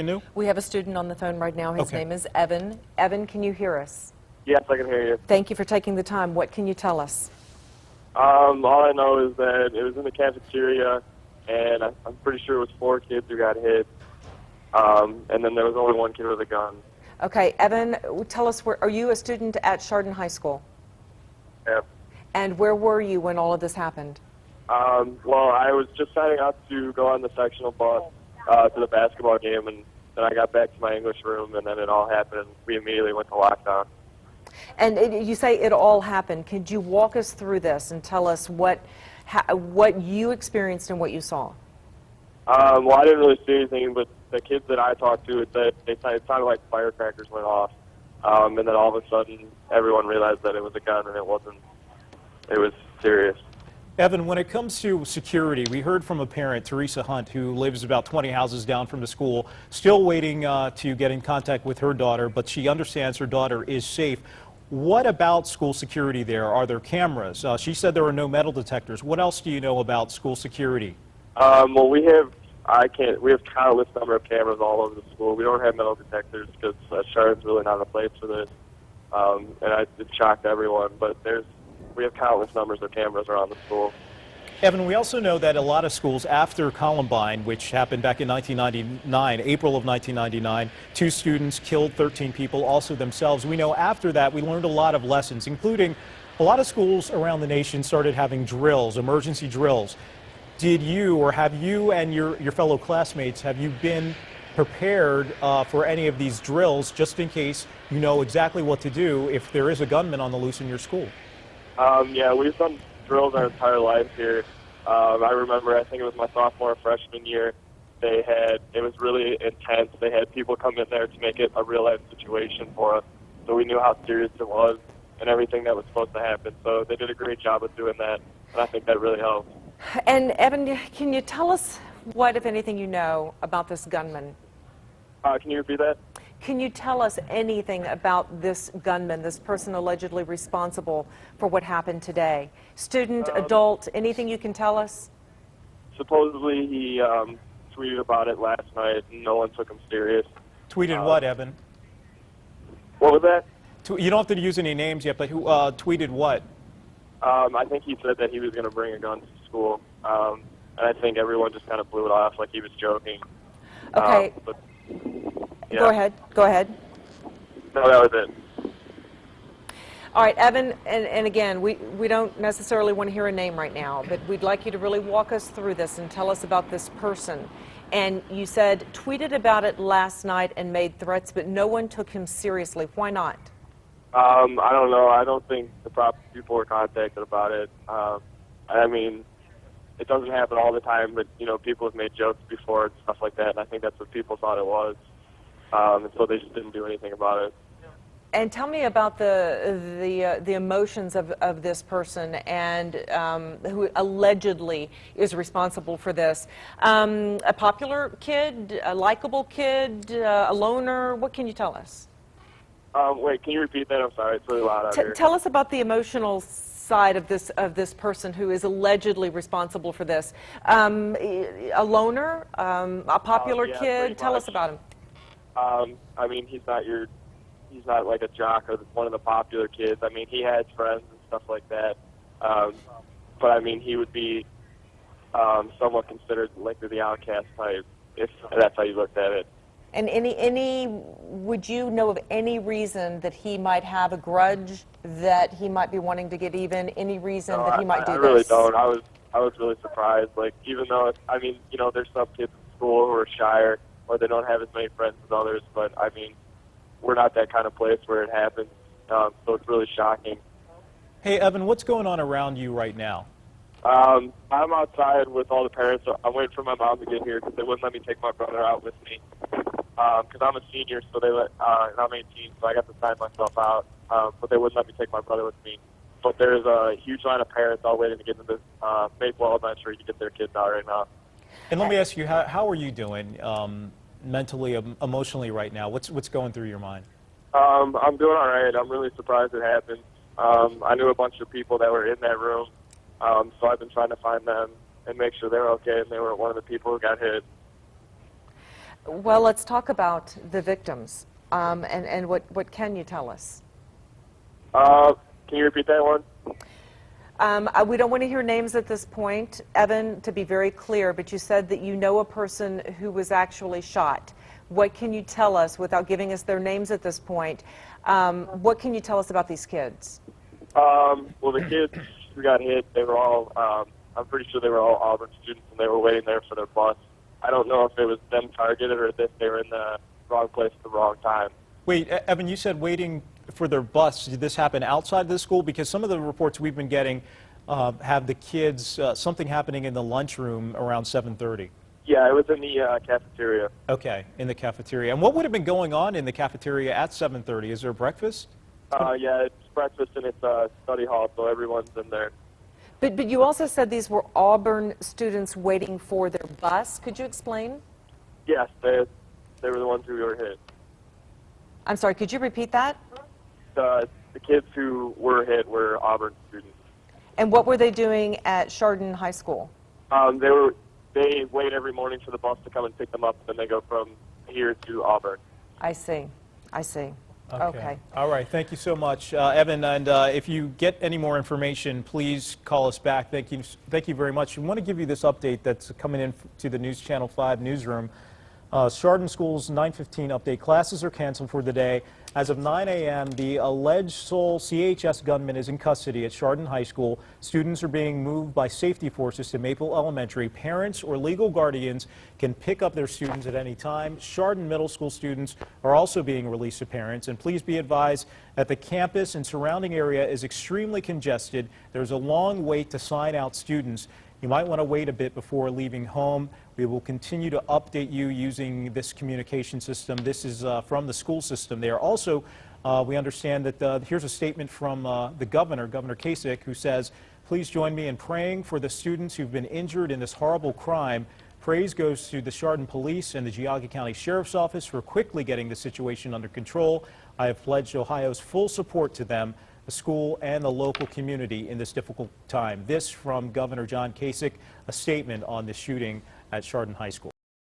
New? We have a student on the phone right now. His Okay. name is Evan. Evan, can you hear us? Yes, I can hear you. Thank you for taking the time. What can you tell us? All I know is that it was in the cafeteria, and I'm pretty sure it was 4 kids who got hit, and then there was only 1 kid with a gun. Okay, Evan, tell us, are you a student at Chardon High School? Yeah. And where were you when all of this happened? Well, I was just signing up to go on the sectional bus to the basketball game, and then I got back to my English room, and then it all happened, and we immediately went to lockdown. And you say it all happened. Could you walk us through this and tell us what you experienced and what you saw? Well, I didn't really see anything, but the kids that I talked to, it sounded like firecrackers went off, and then all of a sudden, everyone realized that it was a gun, and it wasn't. It was serious. Evan, when it comes to security, we heard from a parent, Teresa Hunt, who lives about 20 houses down from the school, still waiting to get in contact with her daughter, but she understands her daughter is safe. What about school security there? Are there cameras? She said there are no metal detectors. What else do you know about school security? Well, we have countless number of cameras all over the school. We don't have metal detectors because Chardon's really not a place for this, and it shocked everyone. But we have countless numbers of cameras around the school. Evan, we also know that a lot of schools after Columbine, which happened back in 1999, April of 1999, 2 students killed 13 people, also themselves. We know after that we learned a lot of lessons, including a lot of schools around the nation started having drills, emergency drills. Did you, or have you and your fellow classmates, have you been prepared for any of these drills just in case you know exactly what to do if there is a gunman on the loose in your school? Yeah, we've done drills our entire life here. I remember, I think it was my sophomore or freshman year, it was really intense. They had people come in there to make it a real-life situation for us, so we knew how serious it was and everything that was supposed to happen. So they did a great job of doing that, and I think that really helped. And Evan, can you tell us what, if anything, you know about this gunman? Can you repeat that? Can you tell us anything about this gunman, this person allegedly responsible for what happened today? Student, adult, anything you can tell us? Supposedly he tweeted about it last night, and no one took him serious. Tweeted what, Evan? What was that? You don't have to use any names yet, but who tweeted what? I think he said that he was going to bring a gun to school, and I think everyone just kind of blew it off like he was joking. Okay. Yeah. Go ahead. Go ahead. No, that was it. All right, Evan, and again, we don't necessarily want to hear a name right now, but we'd like you to really walk us through this and tell us about this person. And you said tweeted about it last night and made threats, but no one took him seriously. Why not? I don't know. I don't think the proper people were contacted about it. I mean, it doesn't happen all the time, but, you know, people have made jokes before and stuff like that, and I think that's what people thought it was. And so they just didn't do anything about it. And tell me about the emotions of this person and who allegedly is responsible for this. A popular kid, a likable kid, a loner. What can you tell us? Wait, can you repeat that? I'm sorry, it's really loud out here. Tell us about the emotional side of this person who is allegedly responsible for this. A loner, a popular yeah, kid. Tell us about him. I mean, he's not like a jock or one of the popular kids. I mean, he has friends and stuff like that. But I mean, he would be somewhat considered like the outcast type, if that's how you looked at it. And would you know of any reason that he might have a grudge, that he might be wanting to get even? Any reason that he might do this? I really don't. I was really surprised. Like, even though I mean, you know, there's some kids in school who are shyer or they don't have as many friends as others, but I mean, we're not that kind of place where it happens, so it's really shocking. Hey, Evan, what's going on around you right now? I'm outside with all the parents. So I'm waiting for my mom to get here because they wouldn't let me take my brother out with me. Because I'm a senior, so and I'm 18, so I got to sign myself out. But they wouldn't let me take my brother with me. But there's a huge line of parents all waiting to get into Maple Elementary to get their kids out right now. And let me ask you, how are you doing mentally, emotionally right now? What's going through your mind? I'm doing all right. I'm really surprised it happened. I knew a bunch of people that were in that room, so I've been trying to find them and make sure they're okay, and they were one of the people who got hit. Well, let's talk about the victims, and what can you tell us? Can you repeat that one? We don't want to hear names at this point, Evan, to be very clear, but you said that you know a person who was actually shot. What can you tell us, without giving us their names at this point, what can you tell us about these kids? Well, the kids who got hit, they were all, I'm pretty sure they were all Auburn students, and they were waiting there for their bus. I don't know if it was them targeted or if they were in the wrong place at the wrong time. Wait, Evan, you said waiting for their bus. Did this happen outside the school? Because some of the reports we've been getting have the kids, something happening in the lunchroom around 7:30. Yeah, it was in the cafeteria. Okay, in the cafeteria. And what would have been going on in the cafeteria at 7:30? Is there breakfast? Yeah, it's breakfast and it's a study hall, so everyone's in there. But you also said these were Auburn students waiting for their bus. Could you explain? Yes, they were the ones who were hit. I'm sorry, could you repeat that? The kids who were hit were Auburn students. And what were they doing at Chardon High School? They wait every morning for the bus to come and pick them up, and then they go from here to Auburn. I see. I see. Okay. All right. Thank you so much, Evan. And if you get any more information, please call us back. Thank you. Thank you very much. We want to give you this update that's coming in to the News Channel 5 newsroom. Chardon School's 9:15 update. Classes are canceled for the day. As of 9 a.m., the alleged sole CHS gunman is in custody at Chardon High School. Students are being moved by safety forces to Maple Elementary. Parents or legal guardians can pick up their students at any time. Chardon Middle School students are also being released to parents. And please be advised that the campus and surrounding area is extremely congested. There's a long wait to sign out students. You might want to wait a bit before leaving home. We will continue to update you using this communication system. This is from the school system there. Also, we understand that here's a statement from the governor, Governor Kasich, who says, please join me in praying for the students who've been injured in this horrible crime. Praise goes to the Chardon Police and the Geauga County Sheriff's Office for quickly getting the situation under control. I have pledged Ohio's full support to them, the school, and the local community in this difficult time. This from Governor John Kasich, a statement on the shooting at Chardon High School.